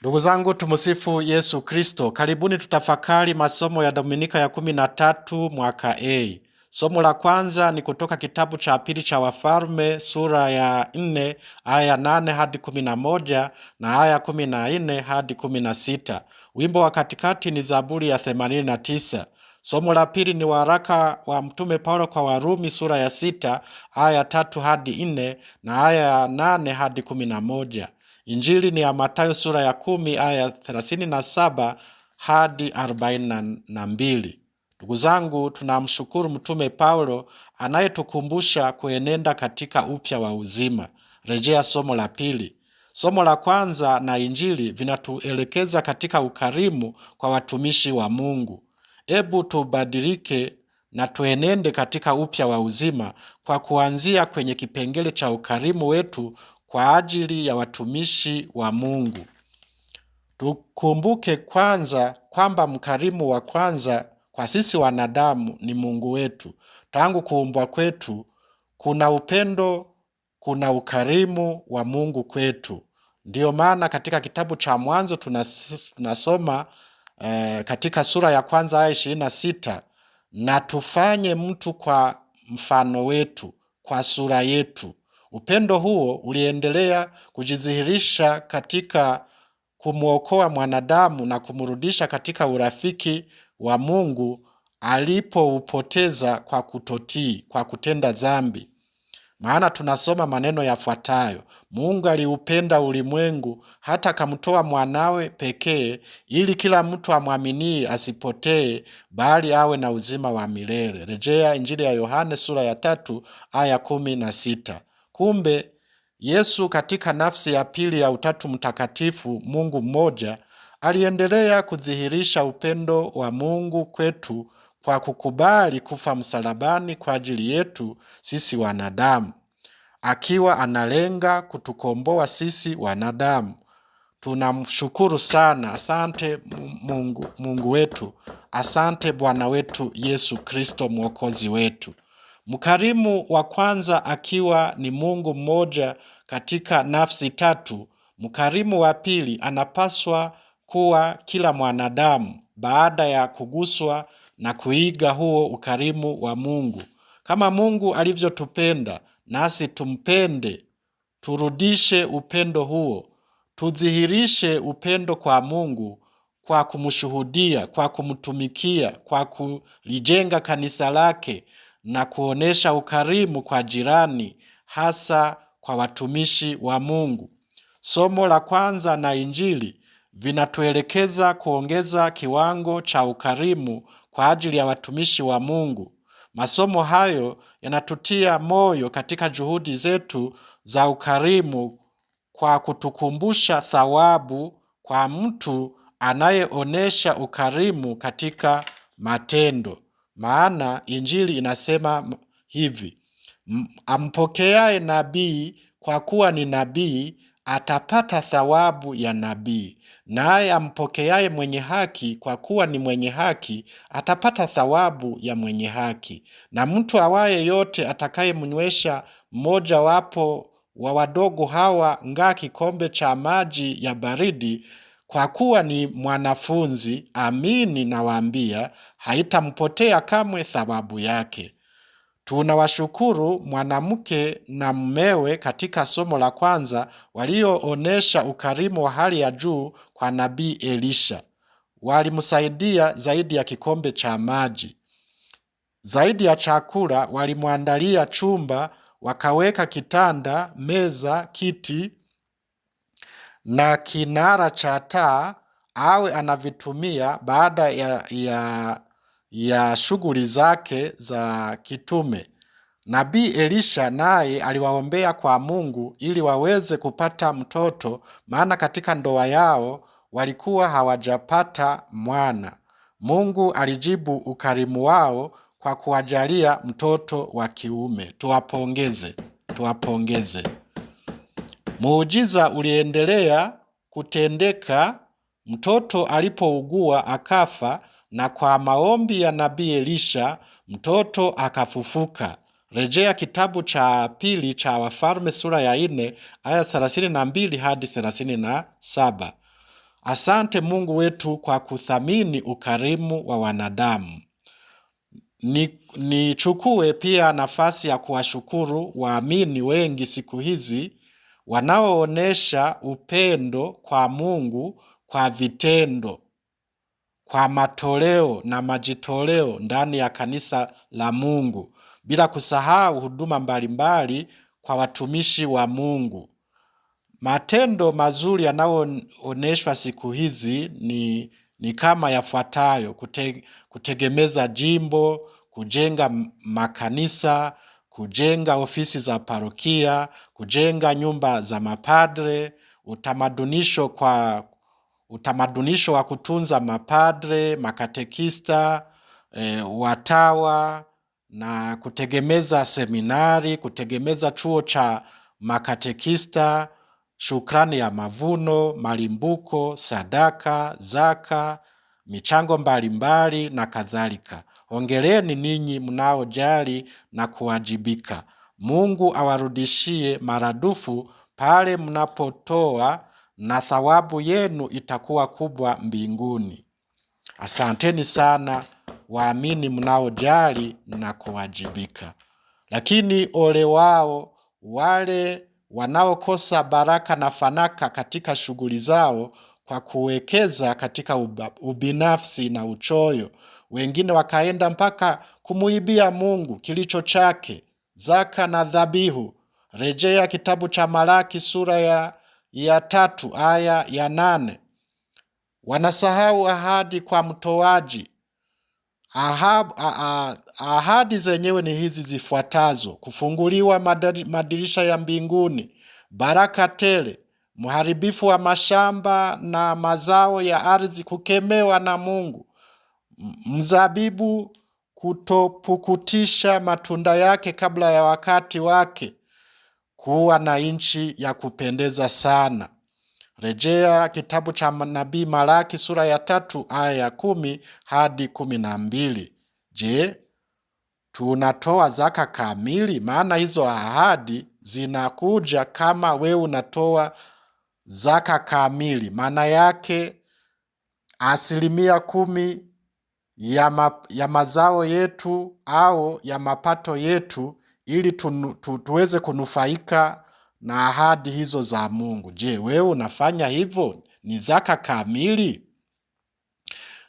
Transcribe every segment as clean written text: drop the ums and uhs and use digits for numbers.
Ndugu zangu, tumsifu Yesu Kristo. Karibuni tutafakari masomo ya Dominika ya 13 mwaka A. Somo la kwanza ni kutoka kitabu cha pili cha Wafalme sura ya 4 aya 8 hadi 11 na aya 14 hadi 16. Wimbo wa katikati ni Zaburi ya 89. Somo la pili ni waraka wa Mtume Paulo kwa Warumi sura ya 6 aya 3 hadi 4 na aya ya 8 hadi 11. Injili ni ya Mathayo sura ya 10 aya 37 hadi 42. Ndugu zangu, tunamshukuru Mtume Paulo anayetukumbusha kuenenda katika upya wa uzima. Rejea somo la pili. Somo la kwanza na Injili vinatuelekeza katika ukarimu kwa watumishi wa Mungu. Ebu tubadilike na tuenende katika upya wa uzima kwa kuanzia kwenye kipengele cha ukarimu wetu kwa ajili ya watumishi wa Mungu. Tukumbuke kwanza kwamba mkarimu wa kwanza kwa sisi wanadamu ni Mungu wetu. Tangu kuumbwa kwetu kuna upendo, kuna ukarimu wa Mungu kwetu. Ndiyo maana katika kitabu cha Mwanzo tunasoma katika sura ya kwanza aya 26, na tufanye mtu kwa mfano wetu, kwa sura yetu. Upendo huo uliendelea kujidhihirisha katika kumwokoa mwanadamu na kumrudisha katika urafiki wa Mungu alipoupoteza kwa kutotii, kwa kutenda dhambi. Maana tunasoma maneno yafuatayo: Mungu aliupenda ulimwengu hata akamtoa mwanawe pekee, ili kila mtu amwaminie asipotee, bali awe na uzima wa milele. Rejea Injili ya Yohane sura ya 3 aya 16. Kumbe Yesu katika nafsi ya pili ya Utatu Mtakatifu, Mungu mmoja, aliendelea kudhihirisha upendo wa Mungu kwetu kwa kukubali kufa msalabani kwa ajili yetu sisi wanadamu, akiwa analenga kutukomboa sisi wanadamu. Tunamshukuru sana. Asante Mungu wetu, asante Bwana wetu Yesu Kristo mwokozi wetu. Mkarimu wa kwanza akiwa ni Mungu mmoja katika nafsi tatu, mkarimu wa pili anapaswa kuwa kila mwanadamu baada ya kuguswa na kuiga huo ukarimu wa Mungu. Kama Mungu alivyotupenda, nasi tumpende, turudishe upendo huo. Tudhihirishe upendo kwa Mungu kwa kumshuhudia, kwa kumtumikia, kwa kulijenga kanisa lake na kuonesha ukarimu kwa jirani, hasa kwa watumishi wa Mungu. Somo la kwanza na Injili vinatuelekeza kuongeza kiwango cha ukarimu kwa ajili ya watumishi wa Mungu. Masomo hayo yanatutia moyo katika juhudi zetu za ukarimu kwa kutukumbusha thawabu kwa mtu anayeonesha ukarimu katika matendo. Maana Injili inasema hivi: ampokeaye nabii kwa kuwa ni nabii atapata thawabu ya nabii, naye ampokeaye mwenye haki kwa kuwa ni mwenye haki atapata thawabu ya mwenye haki. Na mtu awaye yote atakayemnywesha mmoja wapo wa wadogo hawa ngaa kikombe cha maji ya baridi, kwa kuwa ni mwanafunzi, amini nawaambia, haitampotea kamwe thawabu yake. Tunawashukuru mwanamke na mumewe katika somo la kwanza walioonesha ukarimu wa hali ya juu kwa nabii Elisha. Walimsaidia zaidi ya kikombe cha maji. Zaidi ya chakula, walimwandalia chumba, wakaweka kitanda, meza, kiti na kinara cha taa awe anavitumia baada ya shughuli zake za kitume. Nabii Elisha naye aliwaombea kwa Mungu ili waweze kupata mtoto, maana katika ndoa yao walikuwa hawajapata mwana. Mungu alijibu ukarimu wao kwa kuwajalia mtoto wa kiume. Tuwapongeze. Muujiza uliendelea kutendeka. Mtoto alipougua akafa, na kwa maombi ya nabii Elisha mtoto akafufuka. Rejea kitabu cha pili cha Wafalme sura ya 4 aya 32 hadi 37. Asante Mungu wetu kwa kuthamini ukarimu wa wanadamu. Nichukue pia nafasi ya kuwashukuru waamini wengi siku hizi wanaoonesha upendo kwa Mungu kwa vitendo, kwa matoleo na majitoleo ndani ya kanisa la Mungu, bila kusahau huduma mbalimbali kwa watumishi wa Mungu. Matendo mazuri yanayooneshwa siku hizi ni kama yafuatayo: kutegemeza jimbo, kujenga makanisa, kujenga ofisi za parokia, kujenga nyumba za mapadre, utamadunisho wa kutunza mapadre, makatekista, watawa, na kutegemeza seminari, kutegemeza chuo cha makatekista, shukrani ya mavuno, malimbuko, sadaka, zaka, michango mbalimbali na kadhalika. Hongereni ninyi mnaojali na kuwajibika. Mungu awarudishie maradufu pale mnapotoa, na thawabu yenu itakuwa kubwa mbinguni. Asanteni sana waamini mnaojali na kuwajibika. Lakini ole wao wale wanaokosa baraka na fanaka katika shughuli zao kwa kuwekeza katika ubinafsi na uchoyo. Wengine wakaenda mpaka kumuibia Mungu kilicho chake, zaka na dhabihu. Rejea kitabu cha Malaki sura ya 3 aya ya 8. Wanasahau ahadi kwa mtoaji. Ahadi zenyewe ni hizi zifuatazo: kufunguliwa madirisha ya mbinguni, baraka tele, mharibifu wa mashamba na mazao ya ardhi kukemewa na Mungu, mzabibu kutopukutisha matunda yake kabla ya wakati wake, kuwa na nchi ya kupendeza sana. Rejea kitabu cha nabii Malaki sura ya 3 aya ya 10 hadi 12. Je, tunatoa zaka kamili? Maana hizo ahadi zinakuja kama wewe unatoa zaka kamili. Maana yake 10% ya mazao yetu au ya mapato yetu, ili tuweze kunufaika na ahadi hizo za Mungu. Je, wewe unafanya hivyo? Ni zaka kamili?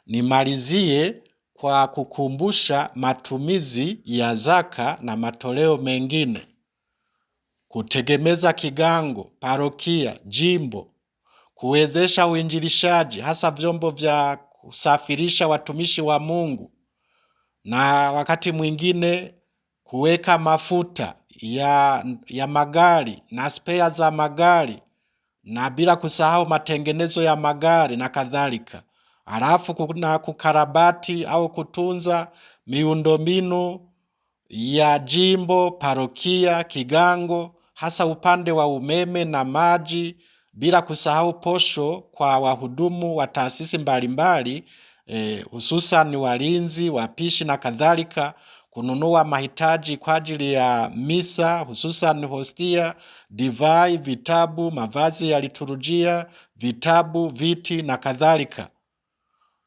Nimalizie kwa kukumbusha matumizi ya zaka na matoleo mengine: kutegemeza kigango, parokia, jimbo, kuwezesha uinjilishaji, hasa vyombo vya kusafirisha watumishi wa Mungu, na wakati mwingine kuweka mafuta ya magari na spea za magari, na bila kusahau matengenezo ya magari na kadhalika. Halafu kuna kukarabati au kutunza miundombinu ya jimbo, parokia, kigango, hasa upande wa umeme na maji, bila kusahau posho kwa wahudumu wa taasisi mbalimbali, hususan walinzi, wapishi na kadhalika, kununua mahitaji kwa ajili ya misa, hususan hostia, divai, vitabu, mavazi ya liturujia, vitabu, viti na kadhalika.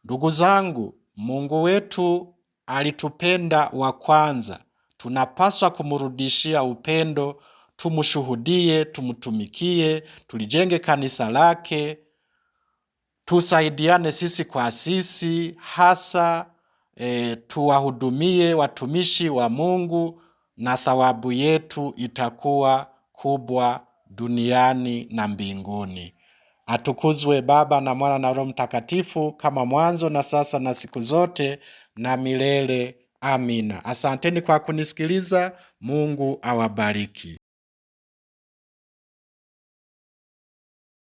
Ndugu zangu, Mungu wetu alitupenda wa kwanza. Tunapaswa kumrudishia upendo, tumshuhudie, tumtumikie, tulijenge kanisa lake, tusaidiane sisi kwa sisi, hasa tuwahudumie watumishi wa Mungu, na thawabu yetu itakuwa kubwa duniani na mbinguni. Atukuzwe Baba na Mwana na Roho Mtakatifu, kama mwanzo na sasa na siku zote na milele. Amina. Asanteni kwa kunisikiliza. Mungu awabariki.